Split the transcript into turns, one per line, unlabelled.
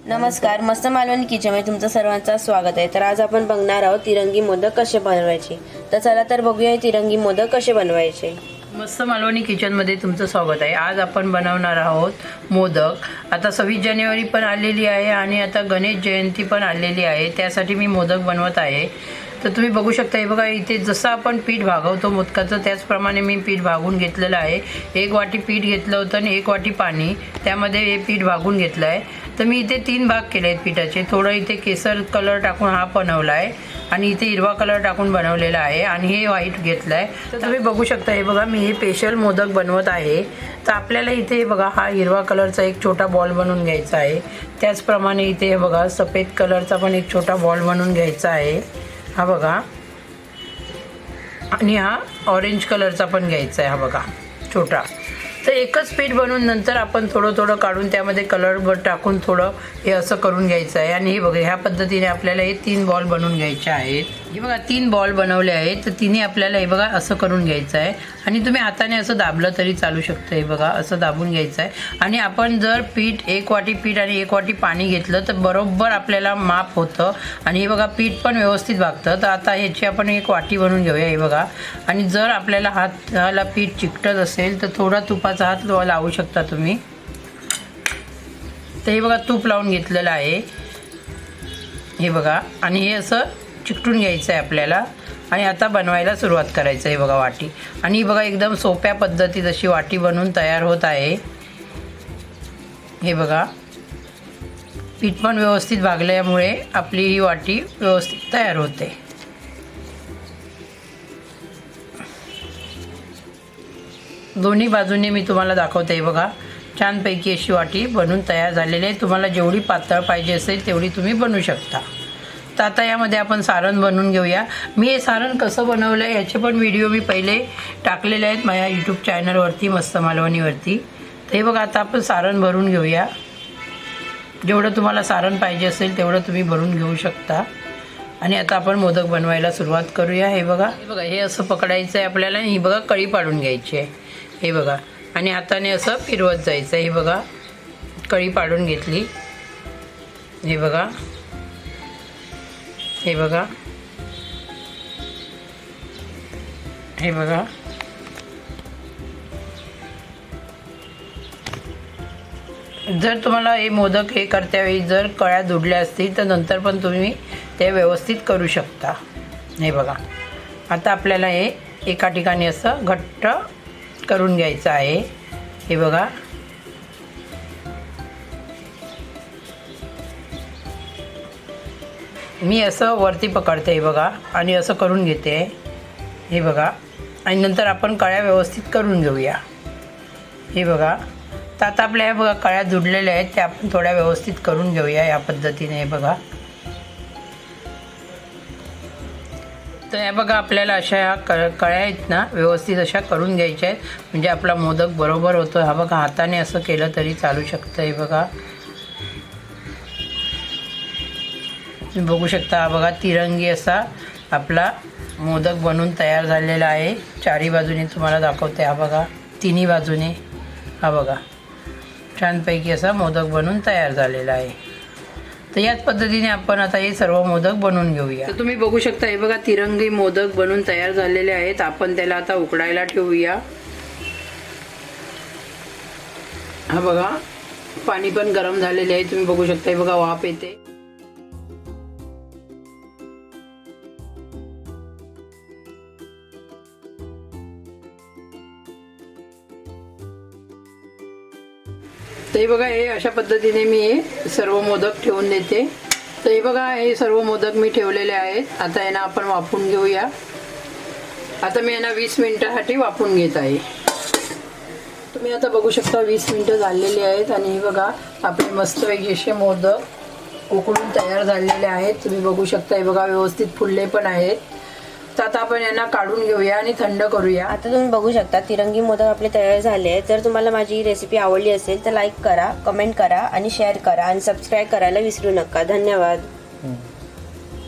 नमस्कार, मस्त मालवणी किचनमध्ये तुमचं सर्वांचं स्वागत आहे। तर आज आपण बघणार आहोत तिरंगी मोदक कसे बनवायचे। तर चला तर बघूया तिरंगी मोदक कसे बनवायचे।
मस्त मालवणी किचनमध्ये तुमचं स्वागत आहे। आज आपण बनवणार आहोत मोदक। आता 26 जानेवारी पण आलेली आहे आणि आता गणेश जयंती पण आलेली आहे, त्यासाठी मी मोदक बनवत आहे। तर तुम्ही बघू शकता, हे बघा इथे जसं आपण पीठ भागवतो मोदकाचं त्याचप्रमाणे मी पीठ भागून घेतलेलं आहे। 1 वाटी पीठ घेतलं होतं आणि 1 वाटी पाणी, त्यामध्ये हे पीठ भागून घेतलं आहे। तर मी इथे 3 भाग केले आहेत पिठाचे। थोडं इथे केसर कलर टाकून हा बनवला आहे आणि इथे हिरवा कलर टाकून बनवलेला आहे आणि हे व्हाईट घेतलं आहे। तर तुम्ही बघू शकता, हे बघा मी हे स्पेशल मोदक बनवत आहे। तर आपल्याला इथे हे बघा हा हिरवा कलरचा एक छोटा बॉल बनवून घ्यायचा आहे। त्याचप्रमाणे इथे हे बघा सफेद कलरचा पण एक छोटा बॉल बनवून घ्यायचा आहे, हा बघा। आणि हा ऑरेंज कलरचा पण घ्यायचा आहे, हा बघा छोटा। तर एकच पीठ बनवून नंतर आपण थोडं थोडं काढून त्यामध्ये कलर टाकून थोडं हे असं करून घ्यायचं आहे। आणि हे बघा ह्या पद्धतीने आपल्याला हे 3 बॉल बनवून घ्यायचे आहेत। हे बघा 3 बॉल बनवले आहेत, तर तिन्ही आपल्याला हे बघा असं करून घ्यायचं आहे। आणि तुम्ही हाताने असं दाबलं तरी चालू शकतं, हे बघा असं दाबून घ्यायचं आहे। आणि आपण जर पीठ 1 वाटी पीठ आणि 1 वाटी पाणी घेतलं तर बरोबर आपल्याला माप होतं आणि हे बघा पीठ पण व्यवस्थित भागतं। तर आता ह्याची आपण एक वाटी बनवून घेऊया, हे बघा। आणि जर आपल्याला हाताला पीठ चिकटत असेल तर थोडा तुपाचा हात लावू शकता तुम्ही। तर हे बघा तूप लावून घेतलेलं आहे, हे बघा। आणि हे असं चिकटून घ्यायचं आहे आपल्याला आणि आता बनवायला सुरुवात करायचं आहे, बघा वाटी। आणि बघा एकदम सोप्या पद्धतीत अशी वाटी बनवून तयार होत आहे, हे बघा। पीठ पण व्यवस्थित भागल्यामुळे आपली ही वाटी व्यवस्थित तयार होते। दोन्ही बाजूने मी तुम्हाला दाखवते, हे बघा छानपैकी अशी वाटी बनवून तयार झालेली आहे। तुम्हाला जेवढी पातळ पाहिजे असेल तेवढी तुम्ही बनवू शकता। तर आता यामध्ये आपण सारण बनवून घेऊया। मी हे सारण कसं बनवलं आहे याचे पण व्हिडिओ मी पहिले टाकलेले आहेत माझ्या यूट्यूब चॅनलवरती मस्त मालवणीवरती। तर हे बघा आता आपण सारण भरून घेऊया। जेवढं तुम्हाला सारण पाहिजे असेल तेवढं तुम्ही भरून घेऊ शकता। आणि आता आपण मोदक बनवायला सुरुवात करूया। हे बघा हे असं पकडायचं आहे आपल्याला आणि ही बघा कळी पाडून घ्यायची आहे, हे बघा। आणि हाताने असं फिरवत जायचं आहे, हे बघा कळी पाडून घेतली, हे बघा, हे बघा, हे बघा। जर तुम्हाला हे मोदक हे करत्यावेळी जर कळ्या दुडल्या असतील तर नंतर पण तुम्ही ते व्यवस्थित करू शकता, हे बघा। आता आपल्याला हे एका ठिकाणी असं घट्ट करून घ्यायचं आहे, हे बघा। मी असं वरती पकडते, हे बघा, आणि असं करून घेते, हे बघा। आणि नंतर आपण कळ्या व्यवस्थित करून घेऊया, हे बघा। तर आता आपल्या ह्या बघा कळ्या जुडलेल्या आहेत, त्या आपण थोड्या व्यवस्थित करून घेऊया या पद्धतीने, हे बघा। तर हे बघा आपल्याला अशा ह्या कळ्या आहेत ना व्यवस्थित अशा करून घ्यायच्या आहेत, म्हणजे आपला मोदक बरोबर होतो। हा बघा हाताने असं केलं तरी चालू शकतं, हे बघा। तुम्ही बघू शकता, हा बघा तिरंगी असा आपला मोदक बनून तयार झालेला आहे। चारी बाजूने तुम्हाला दाखवते, हा बघा तिन्ही बाजूने, हा बघा छानपैकी असा मोदक बनून तयार झालेला आहे। तर याच पद्धतीने आपण आता हे सर्व मोदक बनवून घेऊया। तर तुम्ही बघू शकता, हे बघा तिरंगी मोदक बनून तयार झालेले आहेत। आपण त्याला आता उकडायला ठेवूया। हा बघा पाणी पण गरम झालेले आहे, तुम्ही बघू शकता, हे बघा वाफ येते। तर हे बघा हे अशा पद्धतीने मी हे सर्व मोदक ठेवून देते। तर हे बघा हे सर्व मोदक मी ठेवलेले आहेत। आता यांना आपण वाफवून घेऊया। आता मी यांना 20 मिनिटासाठी वाफवून घेत आहे। तुम्ही आता बघू शकता 20 मिनिटं झालेली आहेत आणि हे बघा आपले मस्तपैकी असे मोदक उकळून तयार झालेले आहेत। तुम्ही बघू शकता, हे बघा व्यवस्थित फुलले पण आहेत। तर आता आपण यांना काढून घेऊया आणि थंड करूया।
आता तुम्ही बघू शकता तिरंगी मोदक आपले तयार झाले आहेत। जर तुम्हाला माझी रेसिपी आवडली असेल तर लाईक करा, कमेंट करा आणि शेअर करा आणि सबस्क्राईब करायला विसरू नका। धन्यवाद।